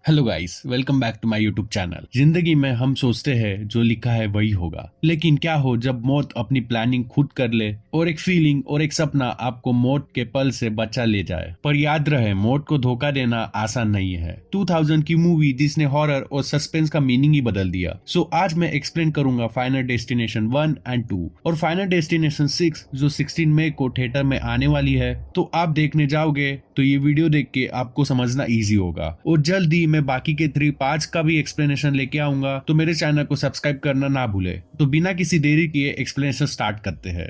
Hello guys, welcome back to my YouTube channel. जिंदगी में हम सोचते हैं जो लिखा है वही होगा, लेकिन क्या हो जब मौत अपनी प्लानिंग खुद कर ले और एक फीलिंग और एक सपना आपको मौत के पल से बचा ले जाए। पर याद रहे, मौत को धोखा देना आसान नहीं है। 2000 की मूवी जिसने हॉरर और सस्पेंस का मीनिंग ही बदल दिया। सो आज मैं एक्सप्लेन करूंगा फाइनल डेस्टिनेशन 1 एंड 2 और फाइनल डेस्टिनेशन 6 जो 16 मई को थिएटर में आने वाली है। तो आप देखने जाओगे तो ये वीडियो देख के आपको समझना इजी होगा और जल्दी मैं बाकी के 3 पार्ट्स का भी एक्सप्लेनेशन लेके आऊंगा। तो मेरे चैनल को सब्सक्राइब करना ना भूले। तो बिना किसी देरी किए एक्सप्लेनेशन स्टार्ट करते हैं।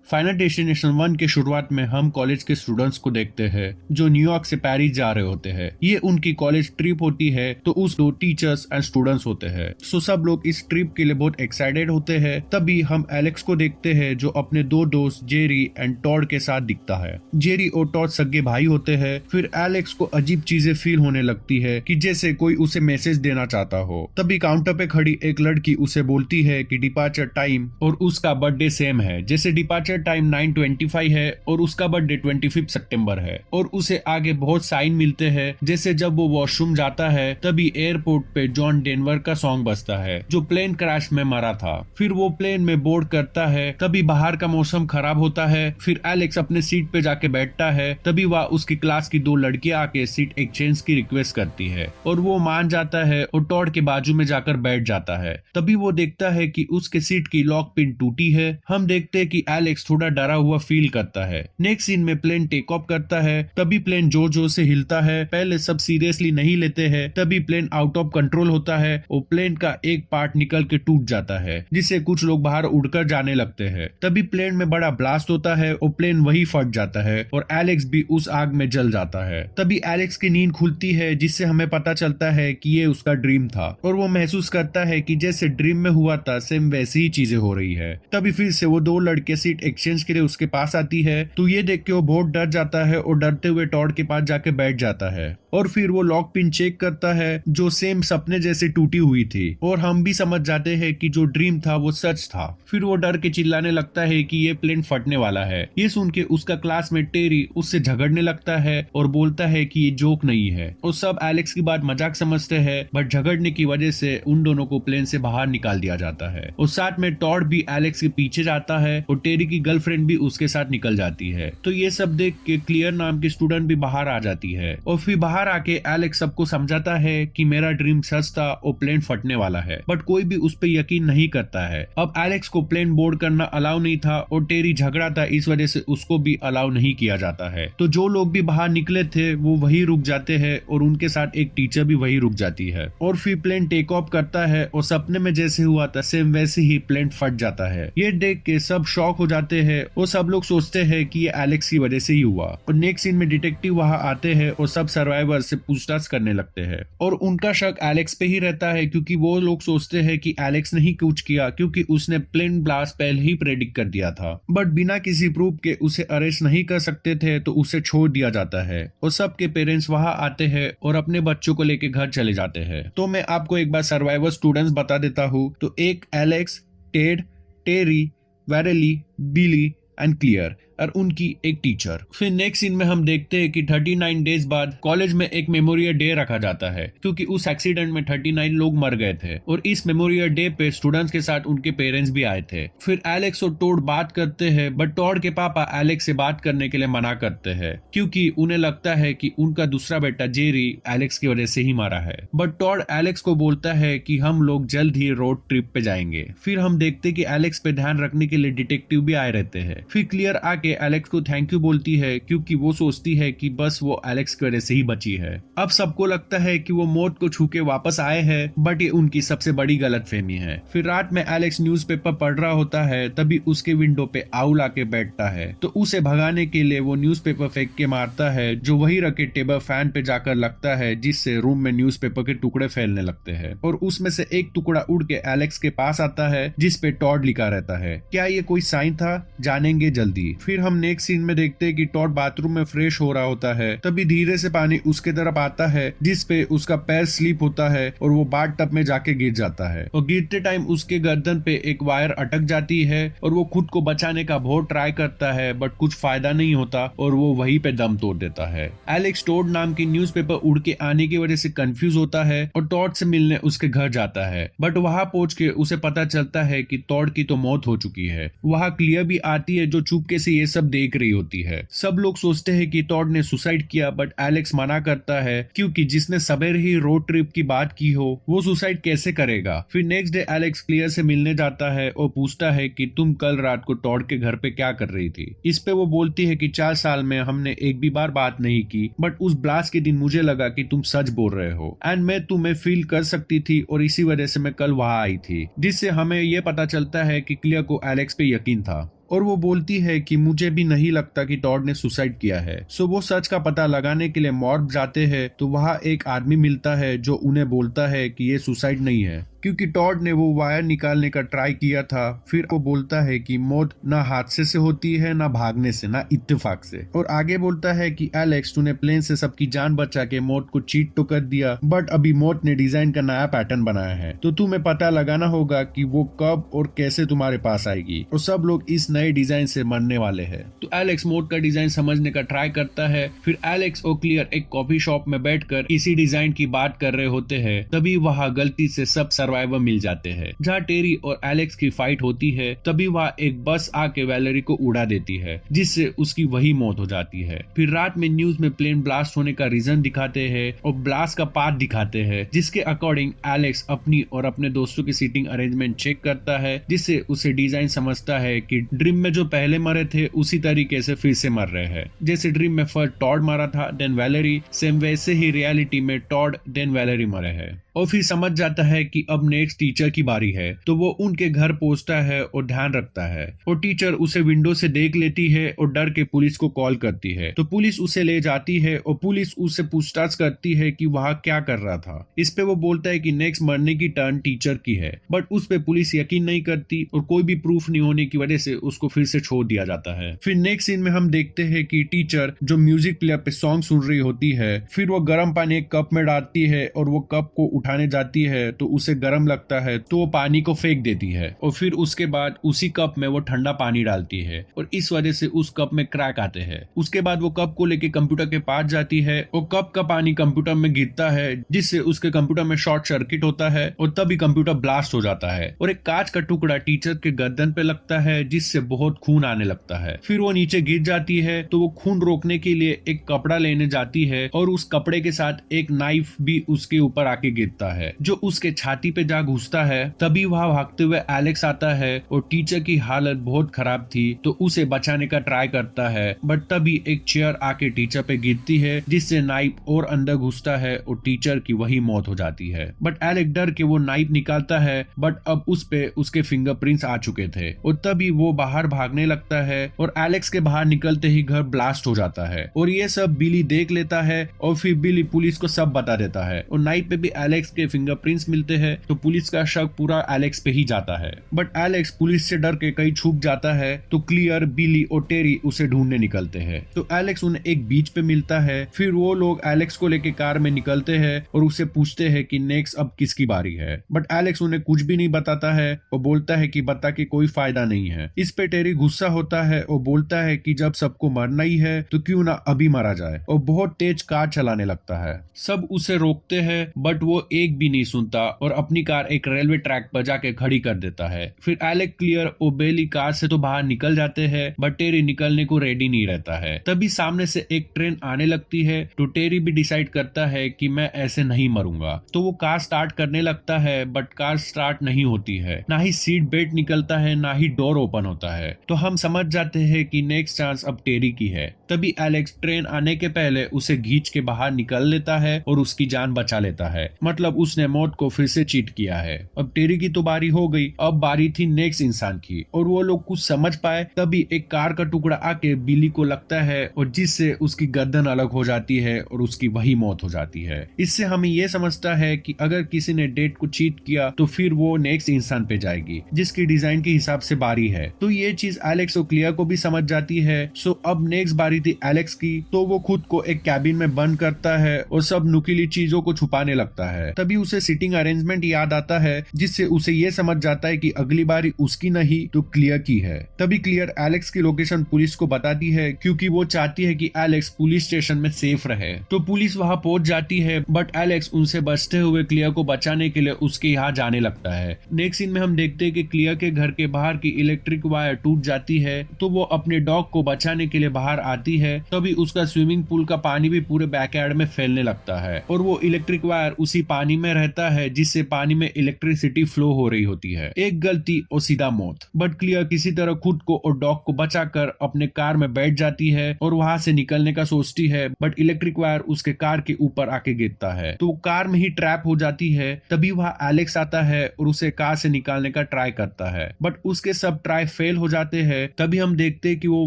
फाइनल डेस्टिनेशन 1 के शुरुआत में हम कॉलेज के स्टूडेंट्स को देखते हैं जो न्यूयॉर्क से पेरिस जा रहे होते हैं। ये उनकी कॉलेज ट्रिप होती है, तो उस दो टीचर्स एंड स्टूडेंट्स होते हैं। सो सब लोग इस ट्रिप के लिए बहुत एक्साइटेड होते हैं। तभी हम एलेक्स को देखते हैं जो अपने दो दोस्त जेरी एंड टॉड के साथ दिखता है। जेरी और टॉड सगे भाई होते हैं। फिर एलेक्स को अजीब चीजें फील होने लगती है कि जैसे कोई उसे मैसेज देना चाहता हो। तभी काउंटर पे खड़ी एक लड़की उसे बोलती है कि डिपार्चर टाइम और उसका बर्थडे सेम है। जैसे डिपार्चर टाइम 9:25 है और उसका बर्थडे 25 सितंबर है। और उसे आगे बहुत साइन मिलते हैं। जैसे जब वो वॉशरूम जाता है तभी एयरपोर्ट पे जॉन डेनवर का सॉन्ग बजता है जो प्लेन क्रैश में मरा था। फिर वो प्लेन में बोर्ड करता है। तभी बाहर का मौसम खराब होता है। फिर एलेक्स अपने सीट पे जाके बैठता है। तभी वह उसकी क्लास की दो लड़कियां आके सीट एक्सचेंज की रिक्वेस्ट करती है और वो मान जाता है और टॉड के बाजू में जाकर बैठ जाता है। तभी वो देखता है कि उसके सीट की लॉक पिन टूटी है। हम देखते हैं कि एलेक्स थोड़ा डरा हुआ फील करता है। नेक्स्ट सीन में प्लेन टेक ऑफ करता है। तभी प्लेन जोर जोर से हिलता है। पहले सब सीरियसली नहीं लेते हैं। तभी प्लेन आउट ऑफ कंट्रोल होता है और प्लेन का एक पार्ट निकल के टूट जाता है जिससे कुछ लोग बाहर उड़कर जाने लगते हैं। तभी प्लेन में बड़ा ब्लास्ट होता है और प्लेन वही फट जाता है और एलेक्स भी उस आग में जल जाता है। तभी एलेक्स की नींद खुलती है जिससे हमें पता चलता है कि ये उसका ड्रीम था और वो महसूस करता है कि जैसे ड्रीम में हुआ था सेम वैसी ही चीजें हो रही है। तभी फिर से वो दो लड़के सीट एक्सचेंज के लिए उसके पास आती है। तो ये देख के वो बहुत डर जाता है और डरते हुए टॉड के पास जाके बैठ जाता है और फिर वो लॉक पिन चेक करता है जो सेम सपने जैसे टूटी हुई थी और हम भी समझ जाते हैं कि जो ड्रीम था वो सच था। फिर वो डर के चिल्लाने लगता है कि ये प्लेन फटने वाला है। ये सुन के उसका क्लासमेट टेरी उससे झगड़ने लगता है और बोलता है कि ये जोक नहीं है और सब एलेक्स की बात मजाक समझते हैं। बट झगड़ने की वजह से उन दोनों को प्लेन से बाहर निकाल दिया जाता है और साथ में टॉड भी एलेक्स के पीछे जाता है और टेरी की गर्लफ्रेंड भी उसके साथ निकल जाती है। तो ये सब देख के क्लियर नाम की स्टूडेंट भी बाहर आ जाती है और फिर बाहर आके एलेक्स सबको समझाता है कि मेरा ड्रीम सच था और प्लेन फटने वाला है। बट कोई भी उस पर यकीन नहीं करता है। अब एलेक्स को प्लेन बोर्ड करना अलाउ नहीं था और टेरी झगड़ा था, इस वजह से उसको भी अलाउ नहीं किया जाता है। तो जो लोग भी बाहर निकले थे वो वही रुक जाते हैं और उनके साथ एक टीचर भी वही रुक जाती है और फिर प्लेन टेक ऑफ करता है और सपने में जैसे हुआ था सेम वैसे ही प्लेन फट जाता है। ये देख के सब शॉक हो जाते हैं और सब लोग सोचते हैं कि ये एलेक्स की वजह से ही हुआ। और नेक्स्ट सीन में डिटेक्टिव वहां आते हैं और सब सर्वाइवर से पूछताछ करने लगते हैं और उनका शक एलेक्स पे ही रहता है क्योंकि वो लोग सोचते हैं कि एलेक्स ने ही कुछ किया क्योंकि उसने प्लेन ब्लास्ट पहले ही प्रेडिक्ट कर दिया था। बट बिना किसी प्रूफ के उसे अरेस्ट नहीं कर सकते थे तो उसे छोड़ दिया जाता है और सबके पेरेंट्स वहां आते हैं और अपने बच्चों को लेके घर चले जाते हैं। तो मैं आपको एक बार सर्वाइवर स्टूडेंट्स बता देता हूँ। तो एक एलेक्स, टेड, टेरी, वेरेली, बिली एंड क्लियर और उनकी एक टीचर। फिर नेक्स्ट सीन में हम देखते हैं कि 39 डेज बाद कॉलेज में एक मेमोरियल डे रखा जाता है क्योंकि उस एक्सीडेंट में 39 लोग मर गए थे और इस मेमोरियल डे पे स्टूडेंट्स के साथ उनके पेरेंट्स भी आए थे। फिर एलेक्स और टॉड बात करते हैं बट टॉड के पापा एलेक्स से बात करने के लिए मना करते हैं क्योंकि उन्हें लगता है कि उनका दूसरा बेटा जेरी एलेक्स की वजह से ही मारा है। बट टॉड एलेक्स को बोलता है कि हम लोग जल्द ही रोड ट्रिप पे जाएंगे। फिर हम देखते कि एलेक्स पे ध्यान रखने के लिए डिटेक्टिव भी आए रहते हैं। फिर क्लियर आके एलेक्स को थैंक यू बोलती है क्योंकि वो सोचती है कि बस वो एलेक्स की वजह से ही बची है। अब सबको लगता है कि वो मौत को छू के वापस आए हैं बट ये उनकी सबसे बड़ी गलतफहमी है। फिर रात में एलेक्स न्यूज़पेपर पढ़ रहा होता है तभी उसके विंडो पे आउल आके बैठता है तो उसे भगाने के लिए वो न्यूज़पेपर फेंक के मारता है जो वही रखे टेबल फैन पे जाकर लगता है जिससे रूम में न्यूज़पेपर के टुकड़े फैलने लगते हैं और उसमें से एक टुकड़ा उड़ के एलेक्स के पास आता है जिस पे टॉड लिखा रहता है। क्या ये कोई साइन था? जानेंगे जल्दी। फिर फिर हम नेक्स्ट सीन में देखते हैं कि टॉड बाथरूम में फ्रेश हो रहा होता है। तभी धीरे से पानी उसके तरफ आता है जिसपे उसका पैर स्लिप होता है और वो बाथ टब में जाके गिर जाता है और गिरते टाइम उसके गर्दन पे एक वायर अटक जाती है और वो खुद को बचाने का बहुत ट्राई करता है बट कुछ फायदा नहीं होता और वो वहीं पे दम तोड़ देता है। एलेक्स टॉड नाम की न्यूज़पेपर उड़ के आने की वजह से कंफ्यूज होता है और टॉड से मिलने उसके घर जाता है बट वहां पहुंच के उसे पता चलता है कि टॉड की तो मौत हो चुकी है। वहां क्लियर भी आती है जो चुपके से ये सब देख रही होती है। सब लोग सोचते हैं कि टॉड ने सुसाइड किया बट एलेक्स मना करता है क्योंकि जिसने सवेरे ही रोड ट्रिप की बात की हो वो सुसाइड कैसे करेगा। फिर नेक्स्ट डे एलेक्स क्लियर से मिलने जाता है और पूछता है कि तुम कल रात को टॉड के घर पे क्या कर रही थी। इस पे वो बोलती है कि 4 साल में हमने एक भी बार बात नहीं की बट उस ब्लास्ट के दिन मुझे लगा कि तुम सच बोल रहे हो एंड मैं तुम्हें फील कर सकती थी और इसी वजह से मैं कल वहां आई थी। जिससे हमें यह पता चलता है कि क्लियर को एलेक्स पे यकीन था और वो बोलती है कि मुझे भी नहीं लगता कि टॉड ने सुसाइड किया है। सो वो सच का पता लगाने के लिए मॉर्ग जाते हैं तो वहाँ एक आदमी मिलता है जो उन्हें बोलता है कि ये सुसाइड नहीं है क्योंकि टॉड ने वो वायर निकालने का ट्राई किया था। फिर वो बोलता है कि मौत ना हादसे से होती है ना भागने से ना इत्तेफाक से और आगे बोलता है कि एलेक्स तूने प्लेन से सबकी जान बचा के मौत को चीट तो कर दिया बट अभी मौत ने डिजाइन का नया पैटर्न बनाया है तो तुम्हें पता लगाना होगा कि वो कब और कैसे तुम्हारे पास आएगी और सब लोग इस नए डिजाइन से मरने वाले हैं। तो एलेक्स मौत का डिजाइन समझने का ट्राई करता है। फिर एलेक्स और क्लियर एक कॉफी शॉप में बैठकर इसी डिजाइन की बात कर रहे होते हैं। तभी वहाँ गलती से सब सर्वाइवर मिल जाते हैं। जहाँ टेरी और एलेक्स की फाइट होती है तभी वहाँ एक बस आके वैलेरी को उड़ा देती है जिससे उसकी वही मौत हो जाती है। फिर रात में न्यूज में प्लेन ब्लास्ट होने का रीजन दिखाते हैं और ब्लास्ट का पाथ दिखाते हैं जिसके अकॉर्डिंग एलेक्स अपनी और अपने दोस्तों की सीटिंग अरेंजमेंट चेक करता है जिससे उसे डिजाइन समझता है कि ड्रीम में जो पहले मरे थे उसी तरीके से फिर से मर रहे हैं। जैसे ड्रीम में फर्स्ट टॉड मरा था देन वैलेरी, सेम वैसे ही रियलिटी में टॉड देन वैलेरी मरे हैं। और फिर समझ जाता है कि अब नेक्स्ट टीचर की बारी है तो वो उनके घर पहुंचता है और ध्यान रखता है और टीचर उसे विंडो से देख लेती है और डर के पुलिस को कॉल करती है तो पुलिस उसे ले जाती है और पुलिस उससे पूछताछ करती है कि वहाँ क्या कर रहा था। इस पे वो बोलता है कि नेक्स्ट मरने की टर्न टीचर की है बट उस पे पुलिस यकीन नहीं करती और कोई भी प्रूफ नहीं होने की वजह से उसको फिर से छोड़ दिया जाता है। फिर नेक्स्ट सीन में हम देखते हैं कि टीचर जो म्यूजिक प्लेयर पे सॉन्ग सुन रही होती है फिर वो गर्म पानी एक कप में डालती है और वो कप को उठाने जाती है तो उसे गर्म लगता है तो वो पानी को फेंक देती है और फिर उसके बाद उसी कप में वो ठंडा पानी डालती है और इस वजह से उस कप में क्रैक आते हैं। उसके बाद वो कप को लेके कंप्यूटर के पास जाती है और कप का पानी कंप्यूटर में गिरता है जिससे उसके कंप्यूटर में शॉर्ट सर्किट होता है और तभी कंप्यूटर ब्लास्ट हो जाता है और एक कांच का टुकड़ा टीचर के गर्दन पे लगता है जिससे बहुत खून आने लगता है। फिर वो नीचे गिर जाती है तो वो खून रोकने के लिए एक कपड़ा लेने जाती है और उस कपड़े के साथ एक नाइफ भी उसके ऊपर आके गिरता है जो उसके छाती पे जा घुसता है। तभी वहां भागते हुए एलेक्स आता है और टीचर की हालत बहुत खराब थी तो उसे बचाने का ट्राई करता है बट तभी एक चेयर आके टीचर पे गिरती है जिससे नाइफ और अंदर घुसता है और टीचर की वही मौत हो जाती है। बट एलेक्स डर के वो नाइफ निकालता है बट अब उस पे उसके फिंगरप्रिंट्स आ चुके थे और तभी वो बाहर भागने लगता है और एलेक्स के बाहर निकलते ही घर ब्लास्ट हो जाता है और ये सब बिली देख लेता है और फिर बिली पुलिस को सब बता देता है और नाइफ पे भी एलेक्स के फिंगरप्रिंट्स मिलते हैं तो पुलिस का शक पूरा एलेक्स पे ही जाता है। बट एलेक्स पुलिस से डर के कहीं छुप जाता है तो क्लियर, बिली और टेरी उसे ढूंढने निकलते हैं तो एलेक्स उन्हें एक बीच पे मिलता है। फिर वो लोग एलेक्स को लेके कार में निकलते हैं और उससे पूछते हैं कि नेक्स्ट अब किसकी बारी है बट एलेक्स उन्हें कुछ भी नहीं बताता है और बोलता है कि बता के कोई फायदा नहीं है। इस पे टेरी गुस्सा होता है और बोलता है कि जब सबको मरना ही है तो क्यों ना अभी मारा जाए और बहुत तेज कार चलाने लगता है। सब उसे रोकते हैं बट वो एक भी नहीं सुनता और अपनी कार एक रेलवे ट्रैक पर जाके खड़ी कर देता है। फिर एलेक्स, क्लियर और बेली कार से तो बाहर निकल जाते हैं बट टेरी निकलने को रेडी नहीं रहता है। तभी सामने से एक ट्रेन आने लगती है तो टेरी भी डिसाइड करता है कि मैं ऐसे नहीं मरूंगा तो वो कार स्टार्ट करने लगता है बट कार स्टार्ट नहीं होती है, ना ही सीट बेल्ट निकलता है ना ही डोर ओपन होता है तो हम समझ जाते हैं कि नेक्स्ट चांस अब टेरी की है। तभी एलेक्स ट्रेन आने के पहले उसे खींच के बाहर निकल लेता है और उसकी जान बचा लेता है। मतलब उसने मौत को फिर से चीट चीट किया है। अब टेरी की तो बारी हो गई, अब बारी थी नेक्स्ट इंसान की, और वो लोग कुछ समझ पाए तभी एक कार का टुकड़ा आके बिली को लगता है और जिससे उसकी गर्दन अलग हो जाती है और उसकी वही मौत हो जाती है। इससे हमें ये समझता है कि अगर किसी ने डेट को चीट किया तो फिर वो नेक्स्ट इंसान पे जाएगी जिसकी डिजाइन के हिसाब से बारी है। तो ये चीज एलेक्स और क्लियर को भी समझ जाती है। सो अब नेक्स्ट बारी थी एलेक्स की, तो वो खुद को एक कैबिन में बंद करता है और सब नुकीली चीजों को छुपाने लगता है। तभी उसे सीटिंग अरेंजमेंट याद आता है जिससे उसे ये समझ जाता है कि अगली बारी उसकी नहीं तो क्लियर की है। तभी क्लियर एलेक्स की लोकेशन पुलिस को बताती है क्योंकि वो चाहती है कि एलेक्स पुलिस स्टेशन में सेफ रहे। तो पुलिस वहां पहुंच जाती है बट एलेक्स उनसे बचते हुए क्लियर को बचाने के लिए उसके यहाँ जाने लगता है। नेक्स्ट सीन में हम देखते हैं कि क्लियर के घर के बाहर की इलेक्ट्रिक वायर टूट जाती है तो वो अपने डॉग को बचाने के लिए बाहर आती है। तभी उसका स्विमिंग पूल का पानी भी पूरे बैकयार्ड में फैलने लगता है और वो इलेक्ट्रिक वायर उसी पानी में रहता है जिससे पानी में इलेक्ट्रिसिटी फ्लो हो रही होती है। एक गलती और सीधा मौत। बट क्लियर किसी तरह खुद को और डॉग को बचाकर अपने कार में बैठ जाती है और वहां से निकलने का सोचती है बट इलेक्ट्रिक वायर उसके कार के ऊपर आके गिरता है तो कार में ही ट्रैप हो जाती है। तभी वहां एलेक्स आता है और उसे कार से निकालने का ट्राई करता है बट उसके सब ट्राई फेल हो जाते हैं। तभी हम देखते हैं कि वो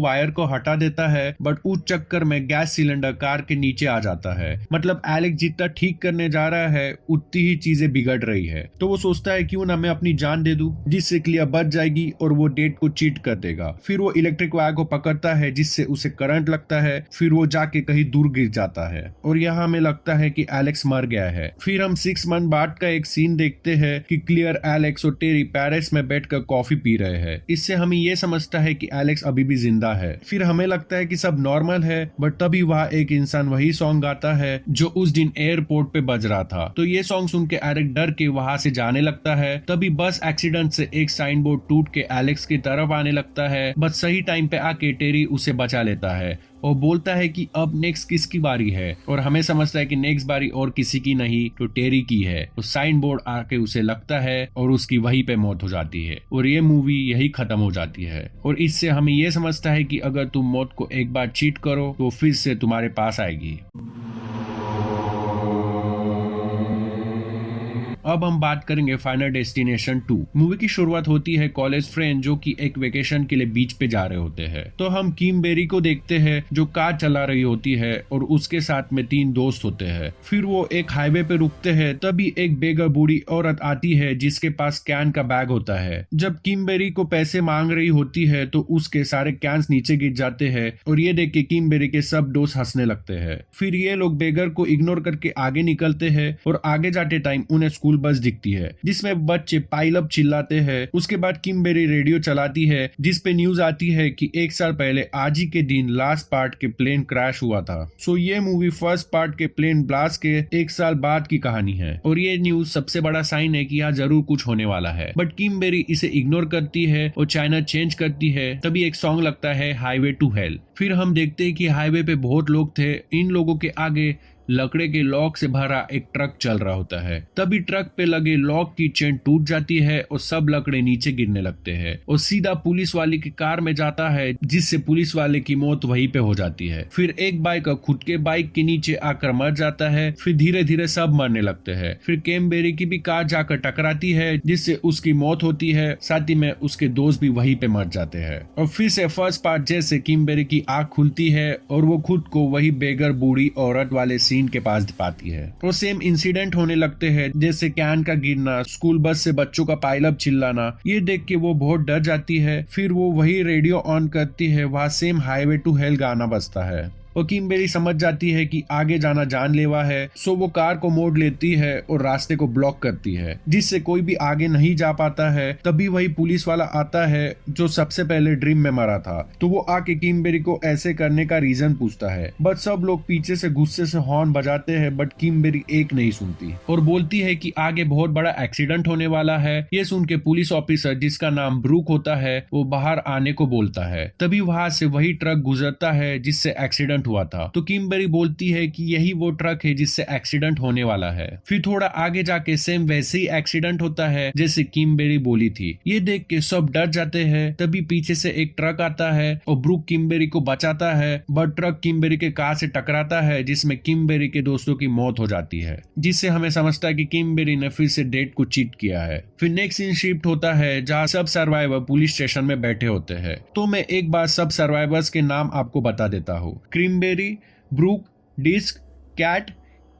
वायर को हटा देता है बट उस चक्कर में गैस सिलेंडर कार के नीचे आ जाता है। मतलब एलेक्स जितना ठीक करने जा रहा है उतनी ही चीजें बिगड़ रही है। तो वो सोचता है क्यों ना मैं अपनी जान दे दूं जिससे क्लियर बच जाएगी और वो डेट को चीट कर देगा। फिर वो इलेक्ट्रिक वायर को पकड़ता है जिससे उसे करंट लगता है। फिर वो जाके कहीं दूर गिर जाता है और यहाँ हमें लगता है कि एलेक्स मर गया है। फिर हम 6 मंथ बाद का एक सीन देखते हैं कि क्लियर, एलेक्स और टेरी पेरिस में बैठकर कॉफी पी रहे हैं। इससे हमें ये समझता है कि एलेक्स अभी भी जिंदा है। फिर हमें लगता है कि सब नॉर्मल है बट तभी वहाँ एक इंसान वही सॉन्ग गाता है जो उस दिन एयरपोर्ट पे बज रहा था। तो ये सॉन्ग सुन के एरिक डर के वहां से जाने लगता है। तभी बस एक्सीडेंट से एक साइन बोर्ड टूट के एलेक्स की तरफ आने लगता है बस सही टाइम पे आके टेरी उसे बचा लेता है और बोलता है कि अब नेक्स्ट किसकी बारी है और हमें समझता है कि नेक्स्ट बारी और किसी की नहीं तो टेरी की है। तो साइन बोर्ड आके उसे लगता है और उसकी वहीं पे मौत हो जाती है और ये मूवी यही खत्म हो जाती है। और इससे हमें ये समझता है कि अगर तुम मौत को एक बार चीट करो तो फिर से तुम्हारे पास आएगी। अब हम बात करेंगे फाइनल डेस्टिनेशन 2। मूवी की शुरुआत होती है कॉलेज फ्रेंड जो कि एक वेकेशन के लिए बीच पे जा रहे होते हैं। तो हम किमबेरी को देखते हैं जो कार चला रही होती है और उसके साथ में 3 दोस्त होते हैं। फिर वो एक हाईवे पे रुकते हैं तभी एक बेगर बूढ़ी औरत आती है जिसके पास कैन का बैग होता है। जब किमबेरी को पैसे मांग रही होती है तो उसके सारे कैंस नीचे गिर जाते हैं और ये देख के किमबेरी के सब दोस्त हंसने लगते हैं। फिर ये लोग बेगर को इग्नोर करके आगे निकलते हैं और आगे जाते टाइम उन्हें स्कूल बस दिखती है जिसमें बच्चे पाइल अप चिल्लाते हैं। उसके बाद किमबेरी रेडियो चलाती है जिसपे न्यूज आती है कि 1 साल पहले आज ही के दिन लास्ट पार्ट के प्लेन क्रैश हुआ था। सो ये मूवी फर्स्ट पार्ट के प्लेन ब्लास्ट के 1 साल बाद की कहानी है और ये न्यूज सबसे बड़ा साइन है कि यहाँ जरूर कुछ होने वाला है। बट किमबेरी इसे इग्नोर करती है और चाइना चेंज करती है। तभी एक सॉन्ग लगता है हाईवे टू हेल। फिर हम देखते हैं कि हाईवे पे बहुत लोग थे। इन लोगों के आगे लकड़े के लॉक से भरा एक ट्रक चल रहा होता है। तभी ट्रक पे लगे लॉक की चेन टूट जाती है और सब लकड़े नीचे गिरने लगते हैं और सीधा पुलिस वाले की कार में जाता है जिससे पुलिस वाले की मौत वहीं पे हो जाती है। फिर एक बाइक खुद के बाइक के नीचे आकर मर जाता है। फिर धीरे धीरे सब मरने लगते हैं। फिर किमबेरी की भी कार जाकर टकराती है जिससे उसकी मौत होती है। साथ ही में उसके दोस्त भी वहीं पे मर जाते हैं। और फिर से फर्स्ट पार्ट जैसे किमबेरी की आंख खुलती है और वो खुद को वही बेगर बूढ़ी औरत वाले सीन के पास पाती है और सेम इंसिडेंट होने लगते हैं जैसे कैन का गिरना, स्कूल बस से बच्चों का पाइल अप चिल्लाना। ये देख के वो बहुत डर जाती है। फिर वो वही रेडियो ऑन करती है, वहाँ सेम हाईवे टू हेल गाना बजता है और किमबेरी समझ जाती है कि आगे जाना जानलेवा है। सो वो कार को मोड़ लेती है और रास्ते को ब्लॉक करती है जिससे कोई भी आगे नहीं जा पाता है। तभी वही पुलिस वाला आता है जो सबसे पहले ड्रीम में मरा था। तो वो आके किमबेरी को ऐसे करने का रीजन पूछता है बट सब लोग पीछे से गुस्से से हॉर्न बजाते हैं बट किमबेरी एक नहीं सुनती और बोलती है कि आगे बहुत बड़ा एक्सीडेंट होने वाला है। ये सुन के पुलिस ऑफिसर जिसका नाम ब्रूक होता है वो बाहर आने को बोलता है। तभी वहां से वही ट्रक गुजरता है जिससे एक्सीडेंट एक्सीडेंट हुआ था। तो किम्बरी बोलती है कि यही वो ट्रक है जिससे एक्सीडेंट होने वाला है। फिर थोड़ा आगे जाके सेम वैसे ही एक्सीडेंट होता है जैसे किम्बरी बोली थी। ये देख के सब डर जाते हैं। तभी पीछे से एक ट्रक आता है और ब्रूक किम्बरी को बचाता है, बट ट्रक किम्बरी के कार से टकराता है जिसमें किम्बरी के दोस्तों की मौत हो जाती है, जिससे हमें समझता है कि किम्बरी ने फिर से डेट को चीट किया है। फिर नेक्स्ट सीन शिफ्ट होता है जहाँ सब सर्वाइवर पुलिस स्टेशन में बैठे होते हैं। तो मैं एक बार सब सर्वाइवर्स के नाम आपको बता देता हूँ। किम्बरी, ब्रूक, डिस्क, कैट,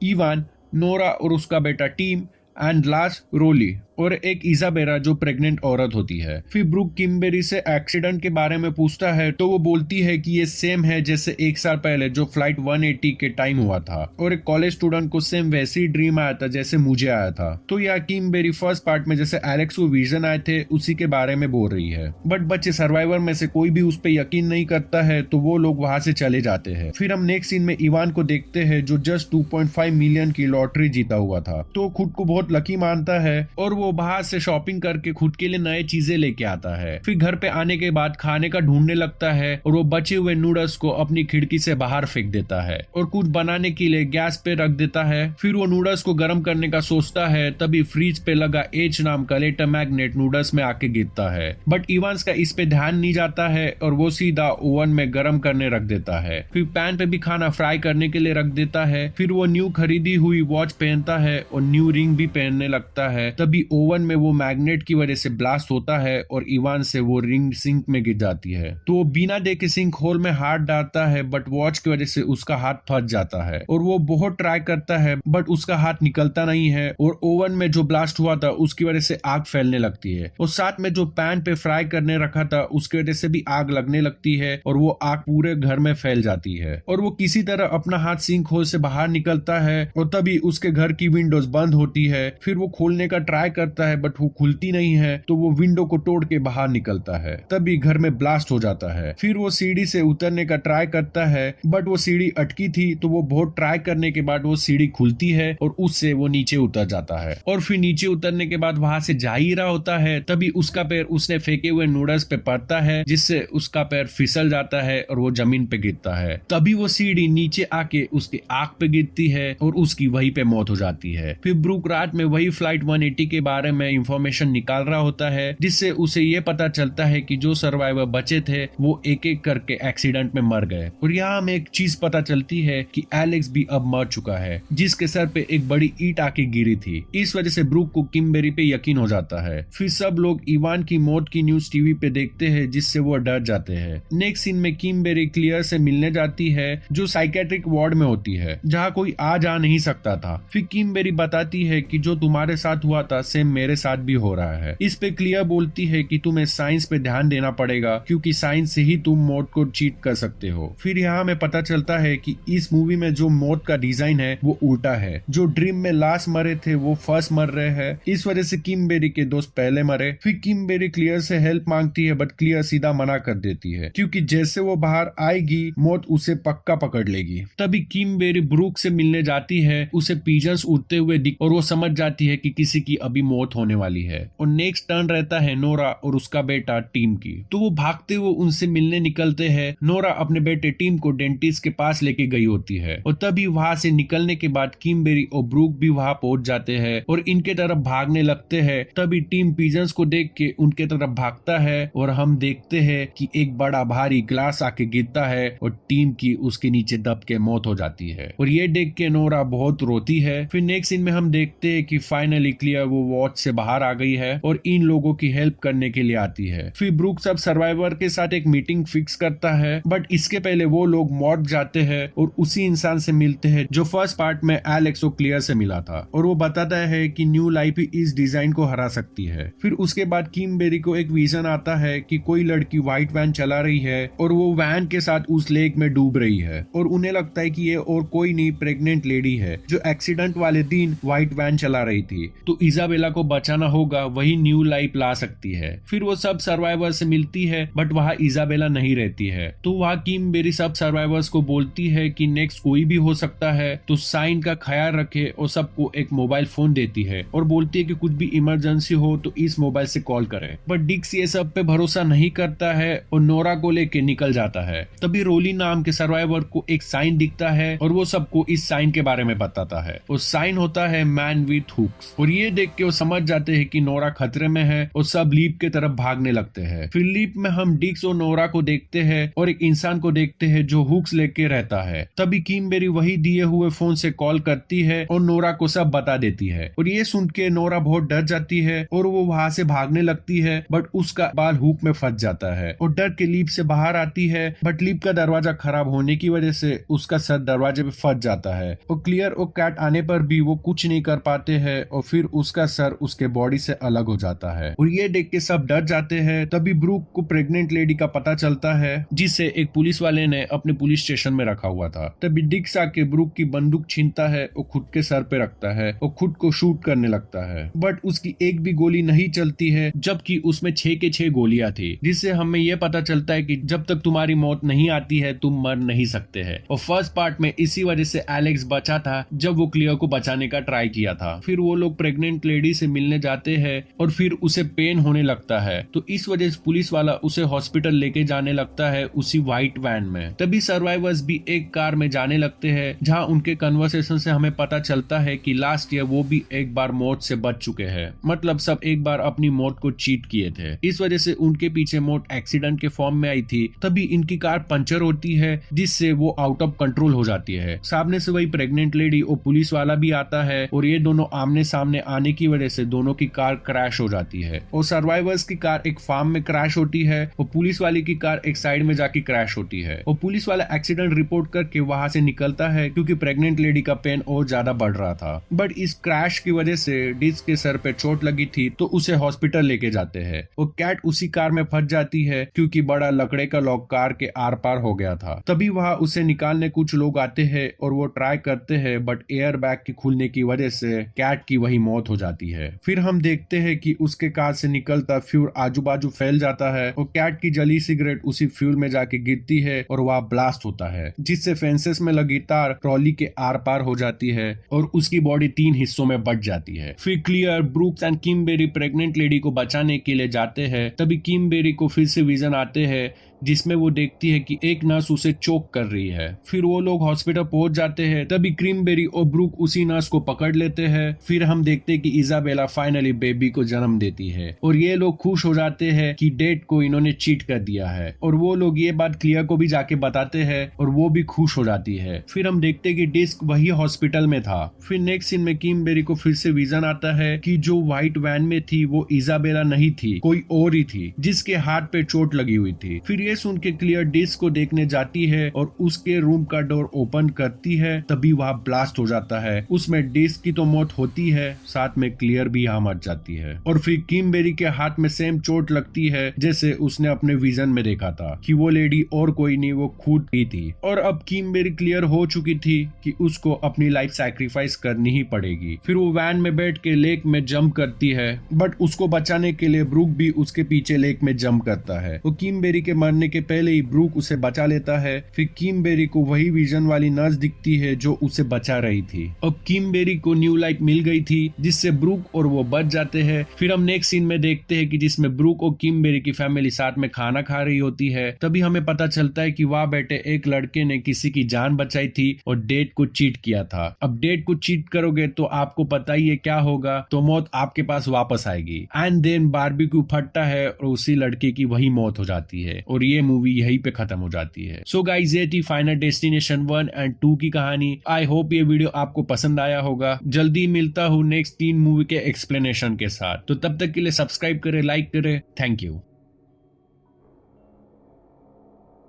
इवान, नोरा और उसका बेटा टीम, एंड लास्ट रोली और एक इजाबेरा जो प्रेग्नेंट औरत होती है। फिर ब्रूक किम्बरी से एक्सीडेंट के बारे में पूछता है तो वो बोलती है कि ये सेम है जैसे 1 साल पहले जो फ्लाइट 180 के टाइम हुआ था और एक कॉलेज स्टूडेंट को सेम वैसे ही ड्रीम आया था जैसे मुझे आया था। तो यह किम्बरी फर्स्ट पार्ट में जैसे एलेक्स को विजन आए थे उसी के बारे में बोल रही है। बट बच्चे सर्वाइवर में से कोई भी उस पर यकीन नहीं करता है तो वो लोग वहां से चले जाते हैं। फिर हम नेक्स्ट सीन में इवान को देखते हैं जो जस्ट 2.5 मिलियन की लॉटरी जीता हुआ था। तो खुद को बहुत लकी मानता है और वो बाहर से शॉपिंग करके खुद के लिए नए चीजें लेके आता है। फिर घर पे आने के बाद खाने का ढूंढने लगता है और वो बचे हुए नूडल्स को अपनी खिड़की से बाहर फेंक देता है और कुछ बनाने के लिए गैस पे रख देता है। फिर वो नूडल्स को गर्म करने का सोचता है, तभी फ्रिज पे लगा एच नाम का इलेक्ट्रोमैग्नेट नूडल्स में आके गिरता है। बट इवांस का इस पे ध्यान नहीं जाता है और वो सीधा ओवन में गर्म करने रख देता है। फिर पैन पे भी खाना फ्राई करने के लिए रख देता है। फिर वो न्यू खरीदी हुई वॉच पहनता है और न्यू रिंग भी पहनने लगता है। तभी ओवन में वो मैग्नेट की वजह से ब्लास्ट होता है और इवान से वो रिंग सिंक में गिर जाती है। तो वो बिना देखे सिंक होल में हाथ डालता है बट वॉच की वजह से उसका हाथ फंस जाता है और वो बहुत ट्राई करता है बट उसका हाथ निकलता नहीं है और ओवन में जो ब्लास्ट हुआ था उसकी वजह से आग फैलने लगती है और साथ में जो पैन पे फ्राई करने रखा था उसकी वजह से भी आग लगने लगती है और वो आग पूरे घर में फैल जाती है और वो किसी तरह अपना हाथ सिंक होल से बाहर निकलता है और तभी उसके घर की विंडोज बंद होती है। फिर वो खोलने का ट्राई करता है बट वो खुलती नहीं है तो वो विंडो को तोड़ के बाहर निकलता है। तभी घर में ब्लास्ट हो जाता है। फिर वो सीढ़ी से उतरने का ट्राई करता है बट वो सीढ़ी अटकी थी तो वो बहुत ट्राई करने के बाद वो सीढ़ी खुलती है और उससे वो नीचे उतर जाता है और फिर नीचे उतरने के बाद वहां से जा ही रहा होता है तभी उसका पैर उसने फेंके हुए नूडल्स पे पड़ता है जिससे उसका पैर फिसल जाता है और वो जमीन पे गिरता है। तभी वो सीढ़ी नीचे आके उसके आंख पे गिरती है और उसकी वहीं पे मौत हो जाती है। फिर ब्रूक रात में वही फ्लाइट 180 के बारे में इंफॉर्मेशन निकाल रहा होता है जिससे उसे ये पता चलता है कि जो सर्वाइवर बचे थे वो एक एक करके एक्सीडेंट में मर गए और यहाँ हमें एक चीज पता चलती है कि एलेक्स भी अब मर चुका है जिसके सर पे एक बड़ी ईंट आके गिरी थी। इस वजह से ब्रूक को किम्बरी पे यकीन हो जाता है। फिर सब लोग इवान की मौत की न्यूज टीवी पे देखते हैं जिससे वो डर जाते हैं। नेक्स्ट सीन में किम्बरी क्लियर से मिलने जाती है जो साइकेट्रिक वार्ड में होती है जहाँ कोई आ जा नहीं सकता था। फिर किम्बरी बताती है कि जो तुम्हारे साथ हुआ था सेम मेरे साथ भी हो रहा है। इस पे क्लियर बोलती है कि तुम्हें साइंस पे ध्यान देना पड़ेगा क्योंकि साइंस से ही तुम मौत को चीट कर सकते हो। फिर यहाँ हमें पता चलता है कि इस मूवी में जो मौत का डिजाइन है वो उल्टा है। जो ड्रीम में लास्ट मरे थे वो फर्स्ट मर रहे हैं। इस वजह से किम्बरी के दोस्त पहले मरे। फिर किम्बरी क्लियर से हेल्प मांगती है बट क्लियर सीधा मना कर देती है क्योंकि जैसे वो बाहर आएगी मौत उसे पक्का पकड़ लेगी। तभी किम्बरी ब्रूक से मिलने जाती है, उसे पिजन्स उड़ते हुए दिख और वो समझ जाती है कि किसी की अभी मौत होने वाली है। और नेक्स्ट टर्न रहता है नोरा और उसका बेटा टीम की। तो वो भागते हुए उनसे मिलने निकलते हैं। नोरा अपने बेटे टीम को डेंटिस्ट के पास लेके गई होती है और तभी वहां से निकलने के बाद किम्बरी और ब्रूक भी वहां पहुंच जाते हैं और इनके तरफ भागने लगते हैं। तभी टीम पिजन्स को देख के उनके तरफ भागता है और हम देखते हैं कि एक बड़ा भारी ग्लास आके गिरता है और टीम की उसके नीचे दब के मौत हो जाती है और ये देख के नोरा बहुत रोती है। फिर नेक्स्ट सीन में हम देखते हैं कि फाइनली क्लियर वो वॉच से बाहर आ गई है और इन लोगों की हेल्प करने के लिए आती है। फिर ब्रूक सब सर्वाइवर के साथ एक मीटिंग फिक्स करता है बट इसके पहले वो लोग मॉर्ग जाते हैं और उसी इंसान से मिलते हैं जो फर्स्ट पार्ट में एलेक्स और क्लियर से मिला था और वो बताता है कि न्यू लाइफ ही इस डिजाइन को हरा सकती है। फिर उसके बाद किम्बरी को एक विजन आता है कि कोई लड़की व्हाइट वैन चला रही है और वो वैन के साथ उस लेक में डूब रही है और उन्हें लगता है कि ये और कोई नहीं प्रेग्नेंट लेडी है जो एक्सीडेंट वाले दिन व्हाइट वैन चला रही थी। तो इजाबेला इजाबेला को बचाना होगा, वही न्यू लाइफ ला सकती है। फिर वो सब सर्वाइवर से मिलती है, बट वहाँ इजाबेला नहीं रहती है। तो वहाँ किमबेरी सब सर्वाइवर्स को बोलती है कि नेक्स्ट कोई भी हो सकता है, तो साइन का ख्याल रखे और सबको एक मोबाइल फोन देती है और बोलती है कि कुछ भी इमरजेंसी हो तो इस मोबाइल से कॉल करें। बट डिक्स ये सब पे भरोसा नहीं करता है और नोरा को लेके निकल जाता है। तभी रोली नाम के सर्वाइवर को एक साइन दिखता है और वो सबको इस साइन के बारे में बताता है। वो साइन होता है मैन विथ हुक्स, और ये देख के वो समझ जाते हैं कि नोरा खतरे में है और सब लीप के तरफ भागने लगते हैं। फिर लीप में हम डिक्स और नोरा को देखते हैं और एक इंसान को देखते हैं जो हुक्स लेके रहता है। तभी किमबेरी वही दिए हुए फोन से कॉल करती है और नोरा को सब बता देती है, और ये सुन के नोरा बहुत डर जाती है और वो वहां से भागने लगती है, बट उसका बाल हुक में फंस जाता है और डर के लीप से बाहर आती है। बट लीप का दरवाजा खराब होने की वजह से उसका सर दरवाजे पे फंस जाता है और क्लियर और कैट आने पर भी वो कुछ नहीं कर पाते हैं और फिर उसका सर उसके बॉडी से अलग हो जाता है और ये देख के सब डर जाते हैं। तभी ब्रूक को प्रेग्नेंट लेडी का पता चलता है, जिसे एक पुलिस वाले ने अपने पुलिस स्टेशन में रखा हुआ था। तभी डिक्स आके ब्रूक की बंदूक छीनता है और खुद के सर पे रखता है और खुद को शूट करने लगता है, बट उसकी एक भी गोली नहीं चलती है, जबकि उसमें 6 के 6 गोलियां थी, जिससे हमें यह पता चलता है कि जब तक तुम्हारी मौत नहीं आती है तुम मर नहीं सकते हैं। और फर्स्ट पार्ट में इसी वजह से एलेक्स बचा था जब वो क्लियर को बचाने का ट्राई किया था। फिर वो लोग प्रेग्नेंट लेडी से मिलने जाते हैं और फिर उसे पेन होने लगता है, तो इस वजह से पुलिस वाला उसे हॉस्पिटल लेके जाने लगता है उसी व्हाइट वैन में। तभी सर्वाइवर्स भी एक कार में जाने लगते हैं, जहां उनके कन्वर्सेशन से हमें पता चलता है कि लास्ट ईयर वो भी एक बार मौत से बच चुके हैं, मतलब सब एक बार अपनी मौत को चीट किए थे। इस वजह से उनके पीछे मौत एक्सीडेंट के फॉर्म में आई थी। तभी इनकी कार पंचर होती है, जिससे वो आउट ऑफ कंट्रोल हो जाती है। सामने से वही प्रेग्नेंट लेडी और पुलिस वाला भी आता है और ये दोनों आमने सामने आने की वजह से दोनों की कार क्रैश हो जाती है और सर्वाइवर्स की कार एक फार्म में क्रैश होती है और पुलिस वाले की कार एक साइड में जाके क्रैश होती है और पुलिस वाला एक्सीडेंट रिपोर्ट करके वहां से निकलता है, क्योंकि प्रेग्नेंट लेडी का पेन और ज्यादा बढ़ रहा था। बट इस क्रैश की वजह से डिस्क के सर पे चोट लगी थी, तो उसे हॉस्पिटल लेके जाते हैं और कैट उसी कार में फंस जाती है, क्योंकि बड़ा लकड़े का लॉक कार के आर पार हो गया था। तभी वहां उसे निकालने कुछ लोग आते हैं और वो ट्राई करते हैं, बट एयर बैग के खुलने की वजह से कैट की वही मौत हो जाती है। फिर हम देखते हैं कि उसके कार से निकलता फ्यूल आजू बाजू फैल जाता है और कैट की जली सिगरेट उसी फ्यूल में जाके गिरती है और वह ब्लास्ट होता है, जिससे फेंसेस में लगी तार ट्रॉली के आर पार हो जाती है और उसकी बॉडी 3 हिस्सों में बट जाती है। फिर Claire, Brooks and Kimberly pregnant lady को बचाने के लिए जाते हैं। तभी किमबेरी को फिर से विजन आते हैं, जिसमें वो देखती है कि एक नर्स उसे चोक कर रही है। फिर वो लोग हॉस्पिटल पहुंच जाते हैं। तभी क्रीमबेरी और ब्रूक उसी नर्स को पकड़ लेते हैं। फिर हम देखते हैं कि इजाबेला फाइनली बेबी को जन्म देती है और ये लोग खुश हो जाते हैं कि डेट को इन्होंने चीट कर दिया है, और वो लोग ये बात क्लियर को भी जाके बताते हैं और वो भी खुश हो जाती है। फिर हम देखते हैं कि डिस्क वही हॉस्पिटल में था। फिर नेक्स्ट सीन में किमबेरी को फिर से विजन आता है कि जो व्हाइट वैन में थी वो इजाबेला नहीं थी, कोई और ही थी, जिसके हाथ पे चोट लगी हुई थी। फिर ये सुन के क्लियर डिस्क को देखने जाती है और उसके रूम का डोर ओपन करती है। तभी वहां ब्लास्ट हो जाता है। उसमें डिस्क की तो मौत होती है, साथ में क्लियर भी यहाँ मर जाती है। और फिर किमबेरी के हाथ में सेम चोट लगती है जैसे उसने अपने विजन में देखा था कि वो लेडी और कोई नहीं, वो खुद ही थी। और अब किमबेरी क्लियर हो चुकी थी कि उसको अपनी लाइफ सैक्रिफाइस करनी ही पड़ेगी। फिर वो वैन में बैठ के लेक में जंप करती है, बट उसको बचाने के लिए ब्रूक भी उसके पीछे लेक में जंप करता है। वो किमबेरी के मरने के पहले ही ब्रूक उसे बचा लेता है। फिर किमबेरी को वही विजन वाली नर्स दिखती है जो उसे बचा रही थी। अब किमबेरी को न्यू लाइफ मिल गई थी, जिससे ब्रूक और वो बच जाते हैं। फिर हम नेक्स्ट सीन में देखते हैं कि जिसमें ब्रूक और किमबेरी की फैमिली साथ में खाना खा रही होती है। तभी हमें पता चलता है कि वहाँ बैठे एक लड़के ने किसी की जान बचाई थी और डेट को चीट किया था। अब डेट को चीट करोगे तो आपको पता ही है क्या होगा, तो मौत आपके पास वापस आएगी। एंड देन बारबेक्यू फटता है और उसी लड़के की वही मौत हो जाती है और ये मूवी यहीं पे खत्म हो जाती है। सो गाइस, ये थी फाइनल डेस्टिनेशन 1 एंड 2 की कहानी। आई होप ये वीडियो आपको पसंद आया होगा। जल्दी मिलता हूँ नेक्स्ट 3 मूवी के एक्सप्लेनेशन के साथ। तो तब तक के लिए सब्सक्राइब करें, लाइक करें। Thank you.